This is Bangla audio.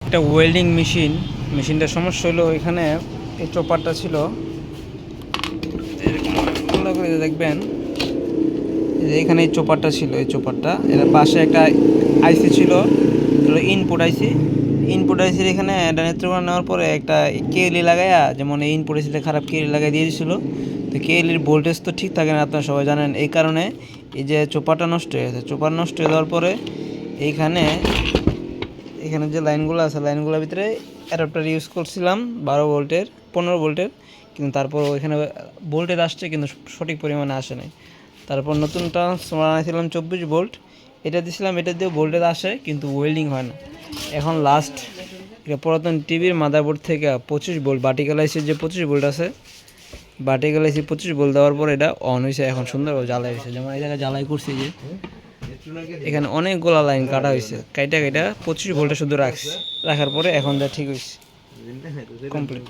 একটা ওয়েল্ডিং মেশিনটার সমস্যা হলো এখানে এই চপারটা ছিল ভালো করে দেখবেন যে এখানে এই চপারটা ছিল, এই চপারটা এর পাশে একটা আইসি ছিল, হলো ইনপুট আইসির এখানে নেত্রকোনা নেওয়ার পরে একটা কেএলই লাগাইয়া, যেমন এই ইনপুট আইসিতে খারাপ কেএলই লাগাই দিয়ে দিয়েছিল। তো কেএলইর ভোল্টেজ তো ঠিক থাকে না, আপনারা সবাই জানেন। এই কারণে এই যে চপারটা নষ্ট হয়ে গেছে। চপার নষ্ট হয়ে যাওয়ার পরে এখানে যে লাইনগুলো আছে, লাইনগুলোর ভিতরে অ্যাডাপ্টার ইউজ করছিলাম 12 ভোল্টের 15 ভোল্টের, কিন্তু তারপর এখানে ভোল্টেজ আসছে কিন্তু সঠিক পরিমাণে আসে নাই। তারপর নতুন ট্রান্সফরমার আনছিলাম 24 ভোল্ট, এটা দিয়েছিলাম, এটা দিয়ে ভোল্টেজ আসে কিন্তু ওয়েল্ডিং হয় না। এখন লাস্ট এটা পুরাতন টিভির মাদারবোর্ড থেকে 25 ভোল্ট ভার্টিক্যাল আইসির যে 25 ভোল্ট আছে, ভার্টিক্যাল আইসি 25 ভোল্ট দেওয়ার পর এটা অন হয়েছে, এখন সুন্দরভাবে জ্বালাই হয়েছে। যেমন এই জায়গায় জ্বালাই করছি, যে এখানে অনেকগুলা লাইন কাটা হয়েছে, কাইটা 25 ভোল্টে শুধু রাখার পরে এখন যা ঠিক হয়েছে, কমপ্লিট।